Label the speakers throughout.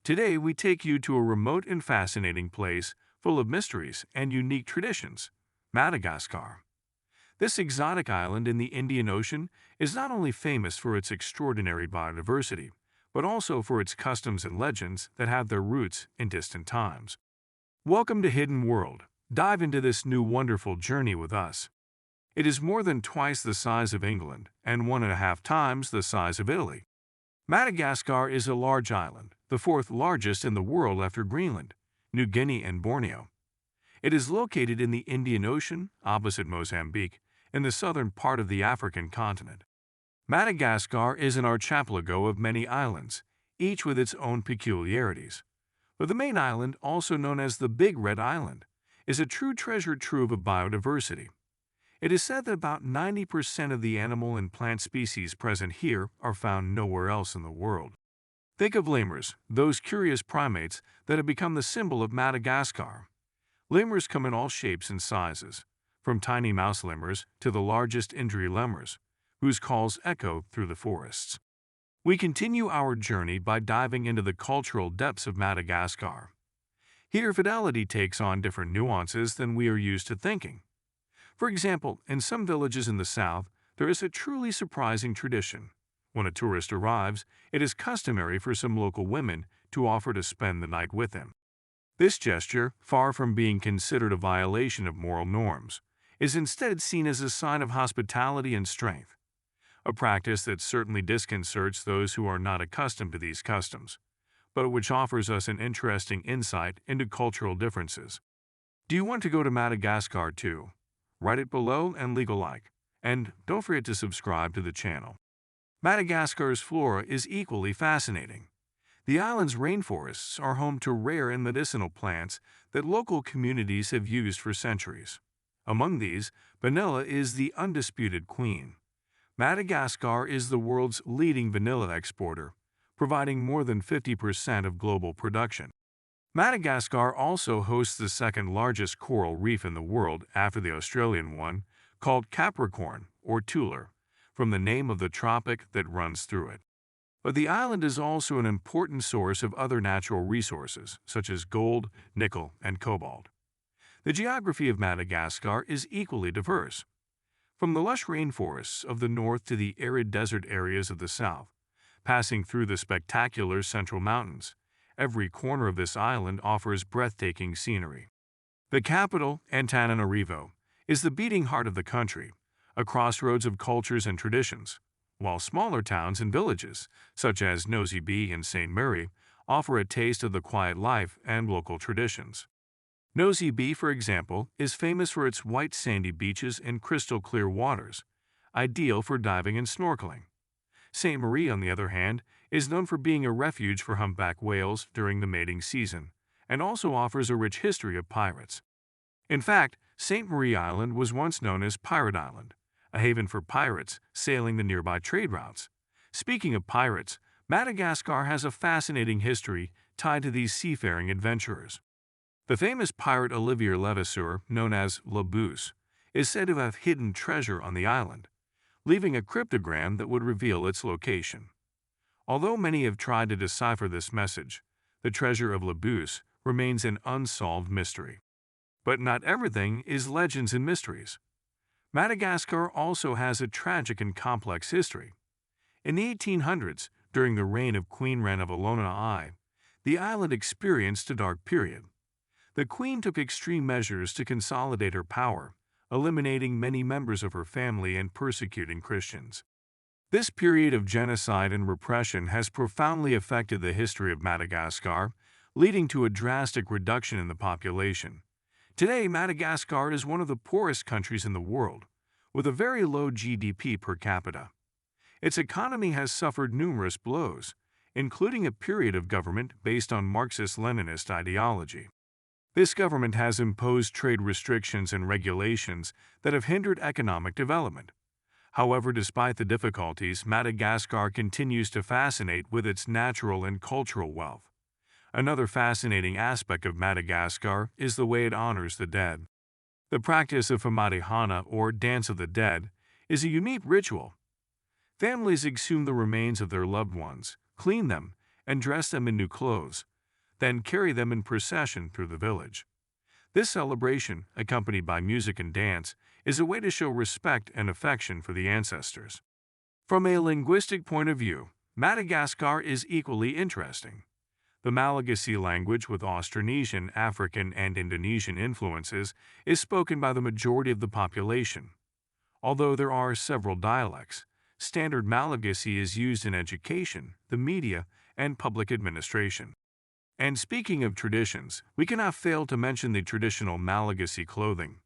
Speaker 1: Today, we take you to a remote and fascinating place full of mysteries and unique traditions, Madagascar. This exotic island in the Indian Ocean is not only famous for its extraordinary biodiversity, but also for its customs and legends that have their roots in distant times. Welcome to Hidden World. Dive into this new wonderful journey with us. It is more than twice the size of England and 1.5 times the size of Italy. Madagascar is a large island, the fourth largest in the world after Greenland, New Guinea, and Borneo. It is located in the Indian Ocean, opposite Mozambique, in the southern part of the African continent. Madagascar is an archipelago of many islands, each with its own peculiarities. But the main island, also known as the Big Red Island, is a true treasure trove of biodiversity. It is said that about 90% of the animal and plant species present here are found nowhere else in the world. Think of lemurs, those curious primates that have become the symbol of Madagascar. Lemurs come in all shapes and sizes, from tiny mouse lemurs to the largest indri lemurs, whose calls echo through the forests. We continue our journey by diving into the cultural depths of Madagascar. Here, fidelity takes on different nuances than we are used to thinking. For example, in some villages in the south, there is a truly surprising tradition. When a tourist arrives, it is customary for some local women to offer to spend the night with him. This gesture, far from being considered a violation of moral norms, is instead seen as a sign of hospitality and strength, a practice that certainly disconcerts those who are not accustomed to these customs, but which offers us an interesting insight into cultural differences. Do you want to go to Madagascar too? Write it below and leave a like, and don't forget to subscribe to the channel. Madagascar's flora is equally fascinating. The island's rainforests are home to rare and medicinal plants that local communities have used for centuries. Among these, vanilla is the undisputed queen. Madagascar is the world's leading vanilla exporter, providing more than 50% of global production. Madagascar also hosts the second largest coral reef in the world after the Australian one, called Capricorn or Tuller, from the name of the tropic that runs through it. But the island is also an important source of other natural resources, such as gold, nickel, and cobalt. The geography of Madagascar is equally diverse. From the lush rainforests of the north to the arid desert areas of the south, passing through the spectacular Central Mountains, every corner of this island offers breathtaking scenery. The capital, Antananarivo, is the beating heart of the country, a crossroads of cultures and traditions, while smaller towns and villages, such as Nosy Be and St. Mary, offer a taste of the quiet life and local traditions. Nosy Be, for example, is famous for its white sandy beaches and crystal-clear waters, ideal for diving and snorkeling. St. Marie, on the other hand, is known for being a refuge for humpback whales during the mating season, and also offers a rich history of pirates. In fact, St. Marie Island was once known as Pirate Island, a haven for pirates sailing the nearby trade routes. Speaking of pirates, Madagascar has a fascinating history tied to these seafaring adventurers. The famous pirate Olivier Levasseur, known as La Bousse, is said to have hidden treasure on the island, leaving a cryptogram that would reveal its location. Although many have tried to decipher this message, the treasure of La Bousse remains an unsolved mystery. But not everything is legends and mysteries. Madagascar also has a tragic and complex history. In the 1800s, during the reign of Queen Ranavalona I, the island experienced a dark period. The queen took extreme measures to consolidate her power, eliminating many members of her family and persecuting Christians. This period of genocide and repression has profoundly affected the history of Madagascar, leading to a drastic reduction in the population. Today, Madagascar is one of the poorest countries in the world, with a very low GDP per capita. Its economy has suffered numerous blows, including a period of government based on Marxist-Leninist ideology. This government has imposed trade restrictions and regulations that have hindered economic development. However, despite the difficulties, Madagascar continues to fascinate with its natural and cultural wealth. Another fascinating aspect of Madagascar is the way it honors the dead. The practice of Famadihana, or Dance of the Dead, is a unique ritual. Families exhume the remains of their loved ones, clean them, and dress them in new clothes, then carry them in procession through the village. This celebration, accompanied by music and dance, is a way to show respect and affection for the ancestors. From a linguistic point of view, Madagascar is equally interesting. The Malagasy language, with Austronesian, African, and Indonesian influences, is spoken by the majority of the population. Although there are several dialects, standard Malagasy is used in education, the media, and public administration. And speaking of traditions, we cannot fail to mention the traditional Malagasy clothing.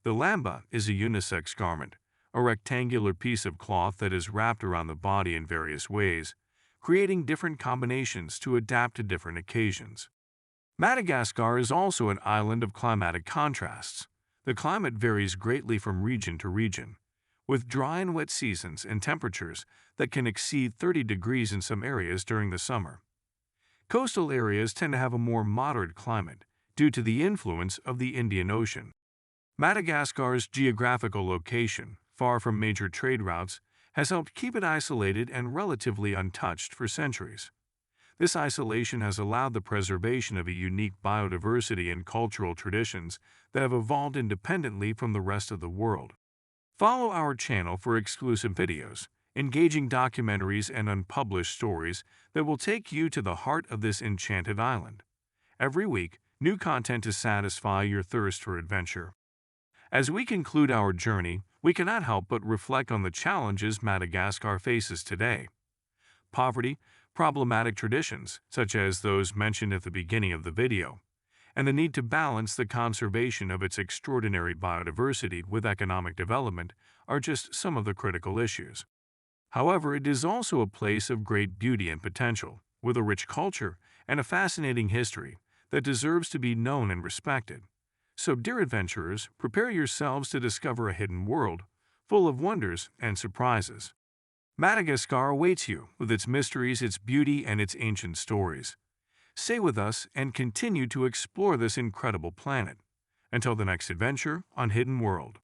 Speaker 1: The lamba is a unisex garment, a rectangular piece of cloth that is wrapped around the body in various ways, creating different combinations to adapt to different occasions. Madagascar is also an island of climatic contrasts. The climate varies greatly from region to region, with dry and wet seasons and temperatures that can exceed 30 degrees in some areas during the summer. Coastal areas tend to have a more moderate climate due to the influence of the Indian Ocean. Madagascar's geographical location, far from major trade routes, has helped keep it isolated and relatively untouched for centuries. This isolation has allowed the preservation of a unique biodiversity and cultural traditions that have evolved independently from the rest of the world. Follow our channel for exclusive videos, engaging documentaries, and unpublished stories that will take you to the heart of this enchanted island. Every week, new content to satisfy your thirst for adventure. As we conclude our journey, we cannot help but reflect on the challenges Madagascar faces today. Poverty, problematic traditions, such as those mentioned at the beginning of the video, and the need to balance the conservation of its extraordinary biodiversity with economic development are just some of the critical issues. However, it is also a place of great beauty and potential, with a rich culture and a fascinating history that deserves to be known and respected. So, dear adventurers, prepare yourselves to discover a hidden world full of wonders and surprises. Madagascar awaits you with its mysteries, its beauty, and its ancient stories. Stay with us and continue to explore this incredible planet. Until the next adventure on Hidden World.